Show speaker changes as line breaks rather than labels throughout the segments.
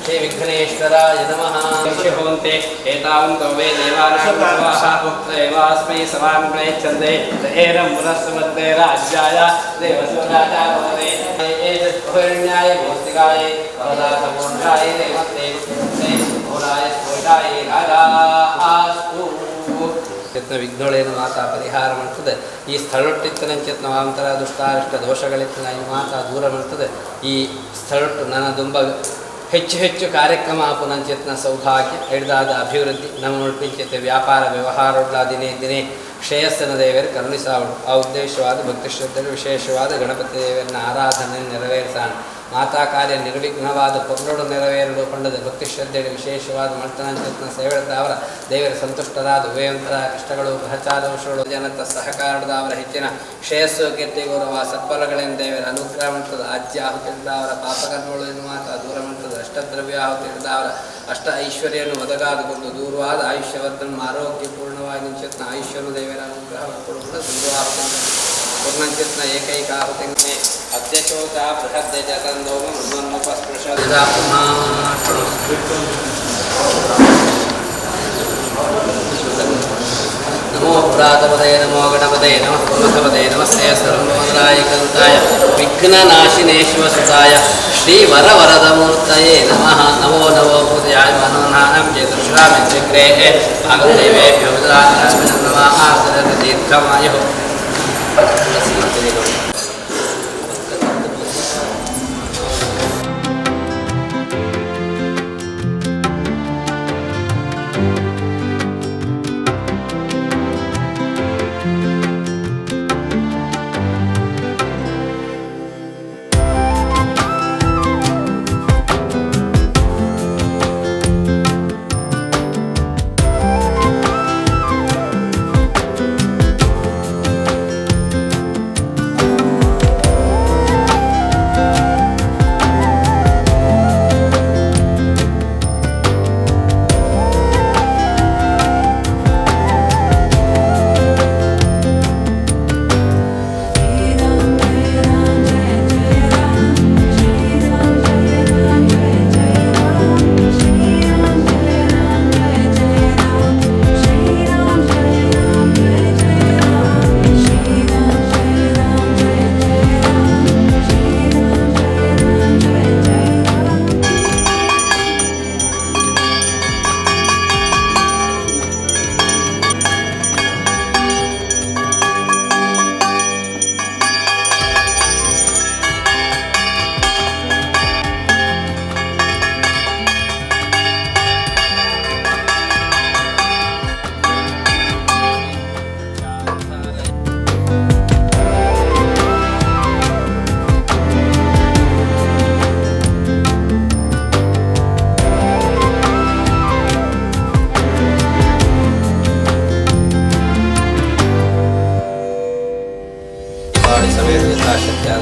ಶ್ರೀ ವಿಘ್ನೇಶ್ವರಾಯ ನಮಃ. ಭವಂತೆ ಏತಾವಂತೋ ವೇ ದೇವಾಸ್ಮೈ ಸಮಾನ್ ಪ್ರಯಚ್ಛಂತೆ ಏರಂ ಪುನಸ್ಸಮತ್ತೆ ರಾಜ್ಯಾಯ ದೇವಸ್ವರಾಜಾ ಭವತೆ ಏತತ್ಪುಣ್ಯಾಯ ಭೌತಿಕಾಯ ಪರದಾಸಮೋಕ್ಷಾಯ ದೇವತೆ ಭೋಲಾಯ ಸ್ಫೋಟಾಯ ರಾಜಾಸ್ತು. ಯತ್ನ ವಿಘ್ನೋಳೇನು ಮಾತಾ ಪರಿಹಾರ ಮಾಡ್ತದೆ. ಈ ಸ್ಥಳೊಟ್ಟಿತ್ತನಂಚೆತ್ನ ವಾಂತರ ದುಷ್ಟಾರಿಷ್ಟ ದೋಷಗಳಿತ್ತನ ಈ ಮಾತಾ ದೂರ ಮಾಡ್ತದೆ. ಈ ಸ್ಥಳೊಟ್ಟು ನನ್ನ ದುಂಬ ಹೆಚ್ಚು ಹೆಚ್ಚು ಕಾರ್ಯಕ್ರಮ ಆಪುನಂಚೆತ್ನ ಸೌಭಾಗ್ಯ ಹಿಡಿದಾದ ಅಭಿವೃದ್ಧಿ ನಮ್ಮ ನೋಡ್ಪಿಂಚತೆ ವ್ಯಾಪಾರ ವ್ಯವಹಾರಗಳ ದಿನೇ ದಿನೇ ಶ್ರೇಯಸ್ಸನ ದೇವರು ಕರುಣಿಸಾವಳು. ಆ ಉದ್ದೇಶವಾದ ಭಕ್ತಿ ಶ್ರದ್ಧೆಗಳು ವಿಶೇಷವಾದ ಗಣಪತಿ ದೇವರನ್ನ ಆರಾಧನೆ ನೆರವೇರಿಸಾಣ. ಮಾತಾ ಕಾರ್ಯ ನಿರ್ವಿಘ್ನವಾದ ಪೊರ್ಲೋಡು ನೆರವೇರಲು ಕೊಂಡದ ಭಕ್ತಿ ಶ್ರದ್ಧೆಗಳು ವಿಶೇಷವಾದ ಮರ್ತನಂಚೆತ್ನ ಸೇವೆದಾವರ ದೇವರ ಸಂತುಷ್ಟರಾದ ಉಭಯಂತರ ಕಷ್ಟಗಳು ಗ್ರಹಚಾದೋಷಗಳು ಜನತ ಸಹಕಾರದವರ ಹೆಚ್ಚಿನ ಶ್ರೇಯಸ್ಸು ಕೀರ್ತಿ ಗೌರವ ಸತ್ಫಲಗಳಿಂದ ದೇವರ ಅನುಗ್ರಹ ಮಾಡ್ತದೆ. ಆಜ್ಯ ಆಹುತಿಡಿದವರ ಪಾಪಕರ್ಮಗಳು ಎನ್ನು ಮಾತಾ ದೂರ ಮಾಡ್ತದೆ. ಅಷ್ಟದ್ರವ್ಯ ಆಹುತಿಡಿದವರ ಅಷ್ಟ ಐಶ್ವರ್ಯವನ್ನು ಒದಗಾದುಕೊಂಡು ದೂರವಾದ ಆಯುಷ್ಯವರ್ಧನ ಆರೋಗ್ಯಪೂರ್ಣವಾಗಿ ನಿಂಚೆತ್ನ ಆಯುಷ್ಯವನ್ನು ದೇವರ ಅನುಗ್ರಹ ಮಾಡಿಕೊಳ್ಳುವುದು ಪೂರ್ಣಂಚಿತ್ನ ಏಕೈಕ ಆಹುತಿಗೆ ಅತ್ಯಶೋಕ ಬೃಹದ್ಯ ಜತಂದೋಮ ಮೃದ್ವನ್ನುಪಸ್ಪೃಶ ನಮೋ ಪುರಾತಪದೇ ನಮೋ ಗಣಪದೇ ನಮಃ ಪೂರ್ವತಪದೇ ನಮಸ್ತೆ ಸರ್ವಮಂಗಲಾಯಕಂತಾಯ ವಿಘ್ನನಾಶಿನೇಶ್ವಸುತಾಯ ಶ್ರೀ ವರವರದಮೂರ್ತಯೇ ನಮಃ. ನಮೋ ನಮೋ ಪೂಜಯಾಯ ಮನೋನಾನಂ ಚತುಶ್ರಾಮಿ ಚಕ್ರೇ ಭಾಗದೇವೇಭ್ಯೋ ನಮಃ ದೀರ್ಘಮಾಯು.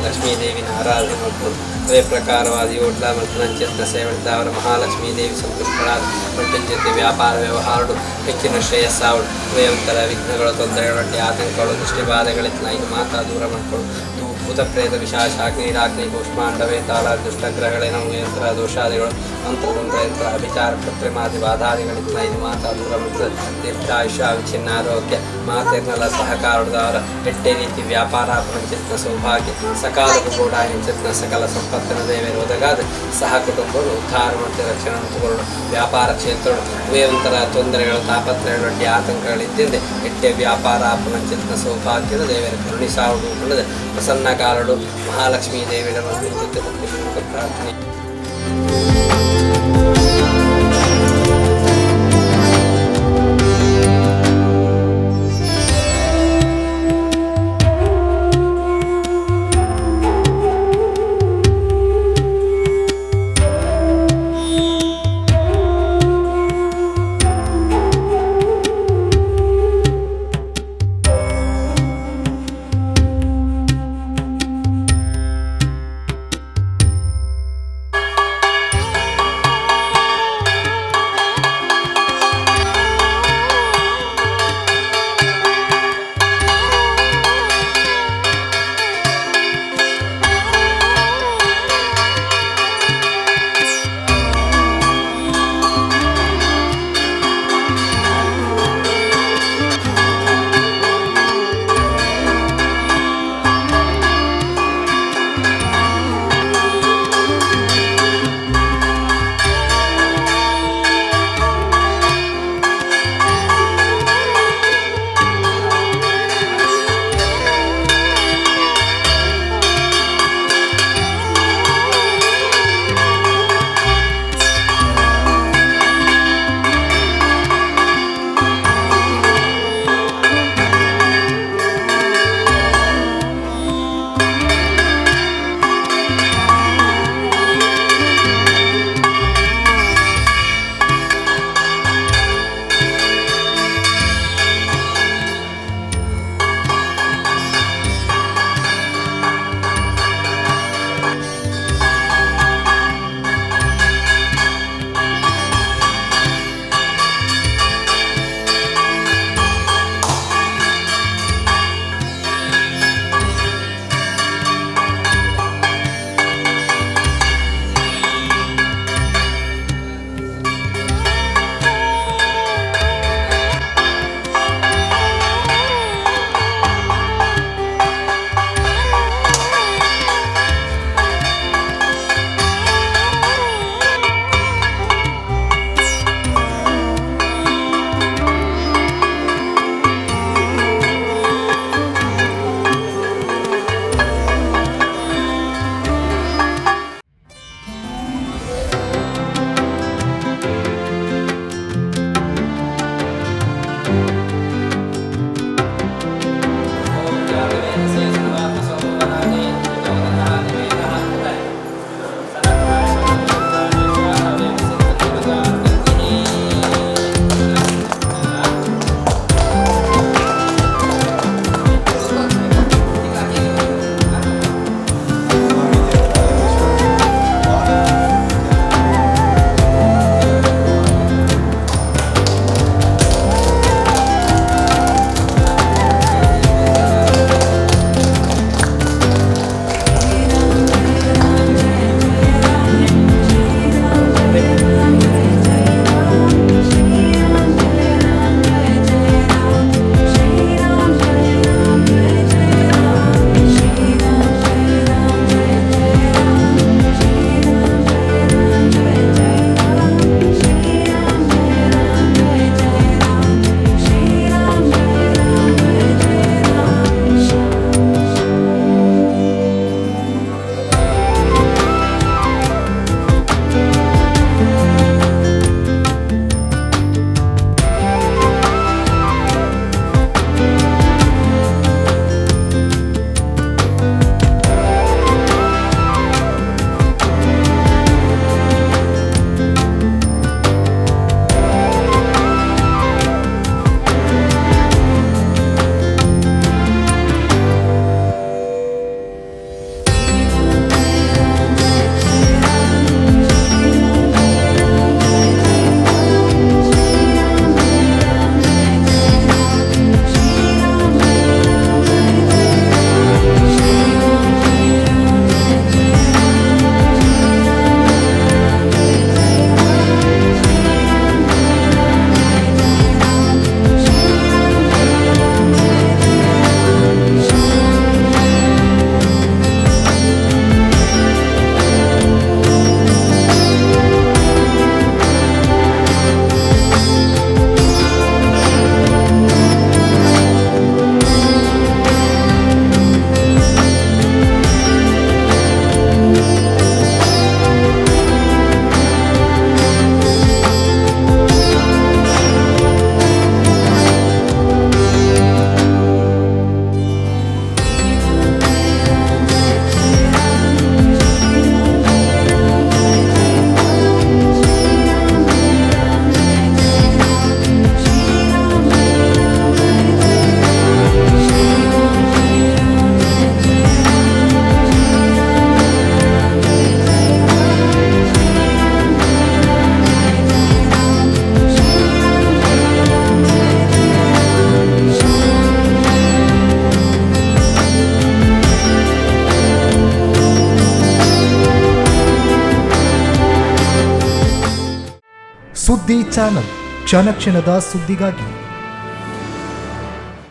ಲಕ್ಷ್ಮೀದೇವಿನ ಆರಾಧನೆ ಮಾಡ್ಕೊಂಡು ಅದೇ ಪ್ರಕಾರವಾದ ಯೋಡ್ಲ ಮತ್ತು ನಂಚೆತ್ನ ಸೇವಳಿದವರ ಮಹಾಲಕ್ಷ್ಮೀದೇವಿ ಸಂತುಷ್ಟರಾದ ಮಟ್ಟಿನ ಜೊತೆ ವ್ಯಾಪಾರ ವ್ಯವಹಾರಗಳು ಹೆಚ್ಚಿನ ಶ್ರೇಯಸ್ಸಾವಳು ಉಭಯಂತರ ವಿಘ್ನಗಳು ತೊಂದರೆಗಳೊಟ್ಟಿ ಆತಂಕಗಳು ದೃಷ್ಟಿಬಾಧೆಗಳಿಂದ ಇದು ಮಾತ್ರ ದೂರ ಮಾಡಿಕೊಂಡು ಭೂತಪ್ರೇತ ವಿಶಾಖ ಅಗ್ನಿರಾಗ್ನಿ ಕೂಷ್ಮಾಂಡವೇ ತಾಳ ದುಷ್ಟಗ್ರಹಗಳೇನ ಯಂತ್ರ ದೋಷಾದಿಗಳು ಮಂತ್ರತಂತ್ರ ಯಂತ್ರ ಅಭಿಚಾರ ಕೃತ್ರಿಮಾದಿ ಬಾಧಾದಿಗಳಿಂದ ಇದು ಮಾತಾ ದೂರ ಮಾಡ್ತದೆ. ದೀರ್ಘಾಯುಷ್ಯ ವಿಚ್ಛಿನ್ನ ಆರೋಗ್ಯ ಮಾತೆರ್ನೆಲ್ಲ ಸಹಕಾರದವರ ಎಟ್ಟೆ ರೀತಿ ವ್ಯಾಪಾರ ಪಂಚತ್ನ ಸೌಭಾಗ್ಯ ಸಕಾಲಕ್ಕೂ ಕೂಡ ಹೆಂಚತ್ನ ಸಕಲ ಸಂಪತ್ತಿನ ದೇವರು ಒದಗಾದ ಸಹ ಕುಟುಂಬಗಳು ಉದ್ಧಾರ ಮತ್ತು ರಕ್ಷಣೆ ತಗೊಂಡು ವ್ಯಾಪಾರ ಕ್ಷೇತ್ರಗಳು ಉಭಯಂತರ ತೊಂದರೆಗಳು ತಾಪತ್ರಯಗಳೊಟ್ಟಿ ಆತಂಕಗಳಿದ್ದಂತೆ ಎಟ್ಟೆ ವ್ಯಾಪಾರ ಪಂಚತ್ನ ಸೌಭಾಗ್ಯದ ದೇವರ ಕರುಣಿಸಾವುದು ಉಳ್ಳದೆ ಪ್ರಸನ್ನ ಕಾರಡು ಮಹಾಲಕ್ಷ್ಮೀ ದೇವಿಯ ಜೊತೆ ಪ್ರಾರ್ಥನೆ.
ಸುದ್ದಿ ಚಾನಲ್, ಕ್ಷಣ ಕ್ಷಣದ ಸುದ್ದಿಗಾಗಿ.